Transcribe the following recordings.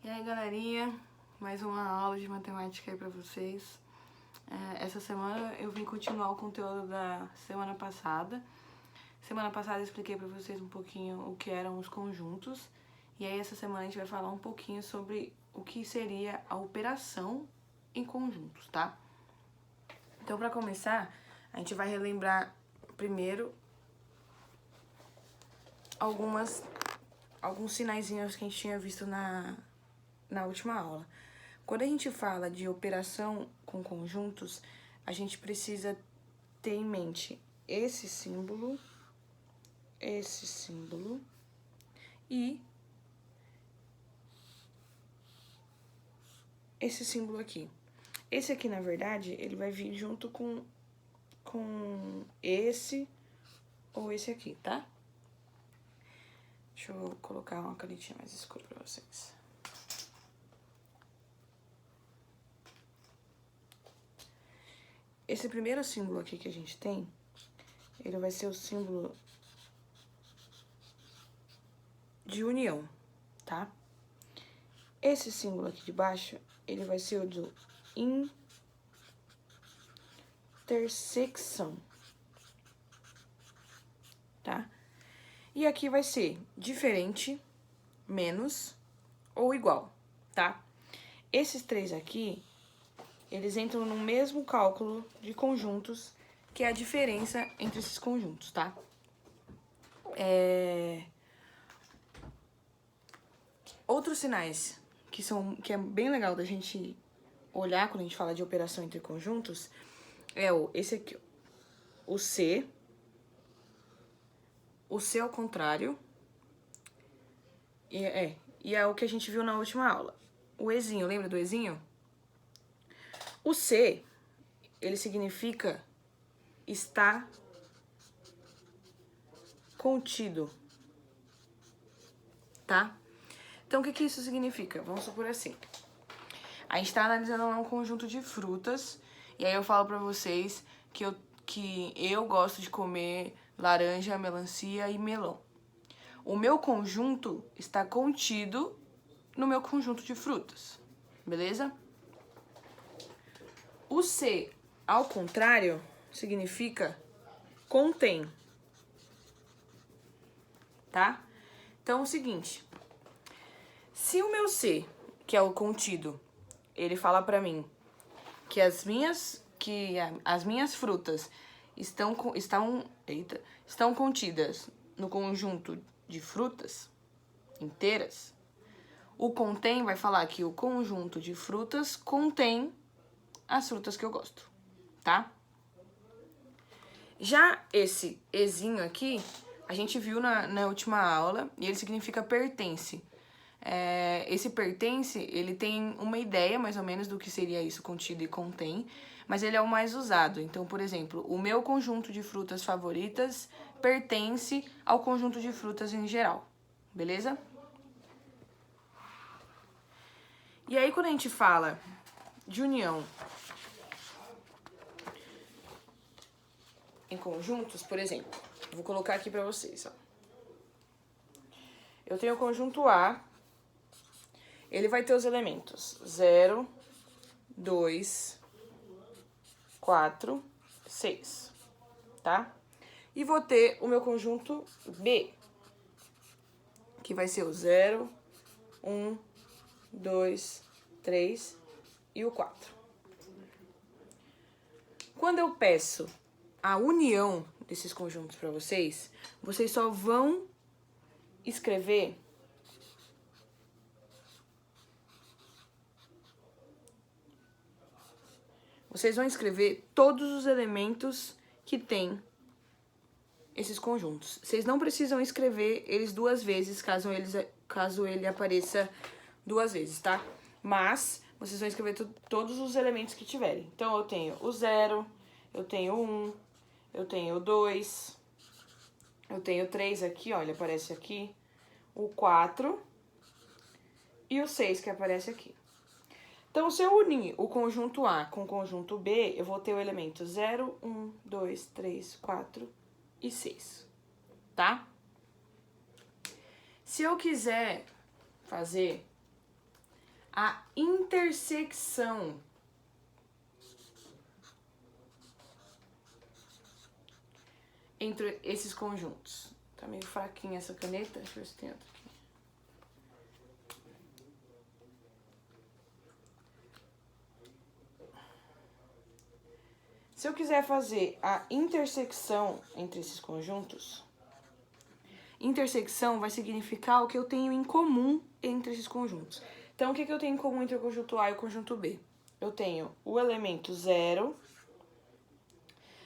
E aí, galerinha, mais uma aula de matemática aí pra vocês. Essa semana eu vim continuar o conteúdo da semana passada. Semana passada eu expliquei pra vocês um pouquinho o que eram os conjuntos. E aí essa semana a gente vai falar um pouquinho sobre o que seria a operação em conjuntos, tá? Então, pra começar, a gente vai relembrar primeiro alguns sinaizinhos que a gente tinha visto na última aula. Quando a gente fala de operação com conjuntos, a gente precisa ter em mente esse símbolo e esse símbolo aqui. Esse aqui, na verdade, ele vai vir junto com esse ou esse aqui, tá? Deixa eu colocar uma canetinha mais escura pra vocês. Esse primeiro símbolo aqui que a gente tem, ele vai ser o símbolo de união, tá? Esse símbolo aqui de baixo, ele vai ser o do intersecção, tá? E aqui vai ser diferente, menos ou igual, tá? Esses três aqui, eles entram no mesmo cálculo de conjuntos, que é a diferença entre esses conjuntos, tá? Outros sinais que é bem legal da gente olhar quando a gente fala de operação entre conjuntos é esse aqui, ó, o C ao contrário, e é o que a gente viu na última aula. O Ezinho, lembra do Ezinho? O C, ele significa está contido, tá? Então, o que isso significa? Vamos supor assim. A gente tá analisando lá um conjunto de frutas, e aí eu falo pra vocês que eu gosto de comer laranja, melancia e melão. O meu conjunto está contido no meu conjunto de frutas, beleza? O C, ao contrário, significa contém, tá? Então, é o seguinte, se o meu C, que é o contido, ele fala pra mim que as minhas frutas estão contidas no conjunto de frutas inteiras, o contém vai falar que o conjunto de frutas contém as frutas que eu gosto, tá? Já esse ezinho aqui, a gente viu na última aula, e ele significa pertence. Esse pertence, ele tem uma ideia mais ou menos do que seria isso contido e contém, mas ele é o mais usado. Então, por exemplo, o meu conjunto de frutas favoritas pertence ao conjunto de frutas em geral, beleza? E aí, quando a gente fala de união em conjuntos, por exemplo, vou colocar aqui pra vocês, ó. Eu tenho o conjunto A, ele vai ter os elementos 0, 2, 4, 6, tá? E vou ter o meu conjunto B, que vai ser o 0, 1, 2, 3 e o 4. Quando eu peço a união desses conjuntos para vocês, vocês só vão escrever todos os elementos que tem esses conjuntos. Vocês não precisam escrever eles duas vezes, caso ele apareça duas vezes, tá? Mas vocês vão escrever todos os elementos que tiverem. Então, eu tenho o 0, eu tenho o 1, eu tenho o 2, eu tenho o 3 aqui, ó, ele aparece aqui, o 4 e o 6 que aparece aqui. Então, se eu unir o conjunto A com o conjunto B, eu vou ter o elemento 0, 1, 2, 3, 4 e 6, tá? Se eu quiser fazer a intersecção entre esses conjuntos. Tá meio fraquinha essa caneta, deixa eu ver se tem outra aqui. Se eu quiser fazer a intersecção entre esses conjuntos, intersecção vai significar o que eu tenho em comum entre esses conjuntos. Então, o que eu tenho em comum entre o conjunto A e o conjunto B? Eu tenho o elemento 0,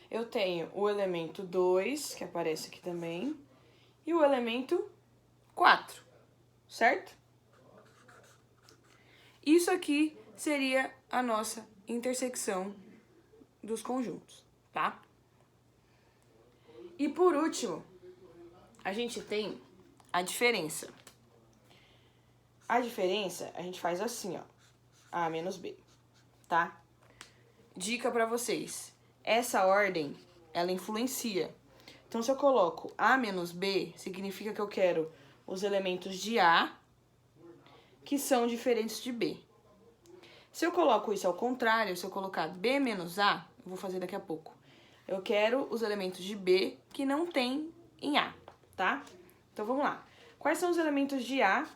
eu tenho o elemento 2, que aparece aqui também, e o elemento 4, certo? Isso aqui seria a nossa intersecção dos conjuntos, tá? E por último, a gente tem a diferença. A diferença a gente faz assim, ó, A menos B, tá? Dica pra vocês, essa ordem, ela influencia. Então, se eu coloco A menos B, significa que eu quero os elementos de A que são diferentes de B. Se eu coloco isso ao contrário, se eu colocar B menos A, eu vou fazer daqui a pouco, eu quero os elementos de B que não tem em A, tá? Então, vamos lá. Quais são os elementos de A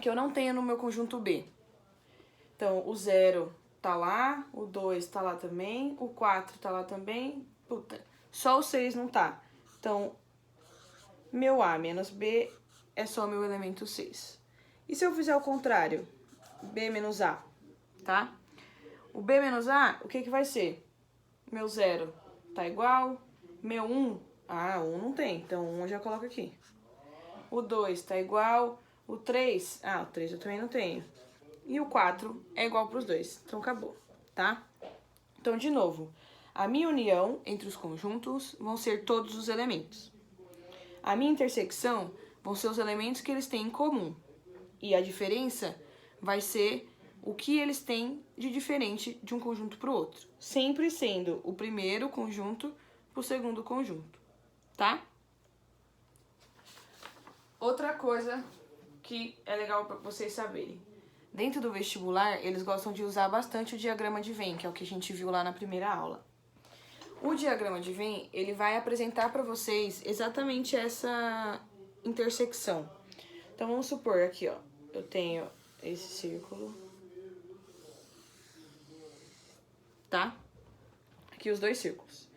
que eu não tenho no meu conjunto B? Então, o 0 tá lá, o 2 tá lá também, o 4 tá lá também, puta, só o 6 não tá. Então, meu A menos B é só meu elemento 6. E se eu fizer o contrário? B menos A, tá? O B menos A, o que vai ser? Meu 0 tá igual, meu 1, o 1 não tem, então o 1 eu já coloco aqui. O 2 tá igual, o 3, o 3 eu também não tenho. E o 4 é igual para os dois, então acabou, tá? Então, de novo, a minha união entre os conjuntos vão ser todos os elementos. A minha intersecção vão ser os elementos que eles têm em comum. E a diferença vai ser o que eles têm de diferente de um conjunto para o outro. Sempre sendo o primeiro conjunto para o segundo conjunto, tá? Outra coisa que é legal para vocês saberem. Dentro do vestibular, eles gostam de usar bastante o diagrama de Venn, que é o que a gente viu lá na primeira aula. O diagrama de Venn, ele vai apresentar para vocês exatamente essa intersecção. Então, vamos supor aqui, ó, eu tenho esse círculo, tá? Aqui os dois círculos.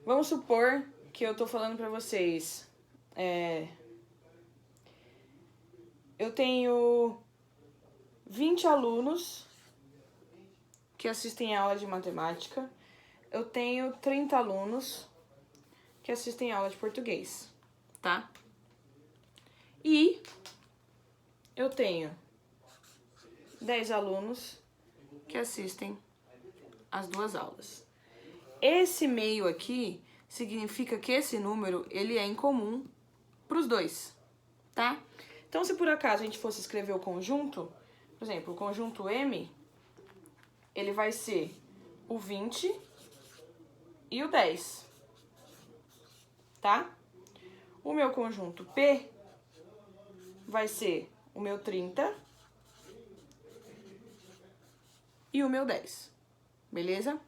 Vamos supor que eu tô falando pra vocês, eu tenho 20 alunos que assistem a aula de matemática, eu tenho 30 alunos que assistem a aula de português, tá? E eu tenho 10 alunos que assistem as duas aulas. Esse meio aqui significa que esse número, ele é incomum para os dois, tá? Então, se por acaso a gente fosse escrever o conjunto, por exemplo, o conjunto M, ele vai ser o 20 e o 10, tá? O meu conjunto P vai ser o meu 30 e o meu 10, beleza?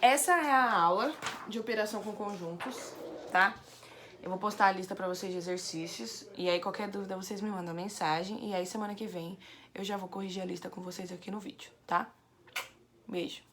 Essa é a aula de operação com conjuntos, tá? Eu vou postar a lista pra vocês de exercícios, e aí qualquer dúvida vocês me mandam mensagem, e aí semana que vem eu já vou corrigir a lista com vocês aqui no vídeo, tá? Beijo!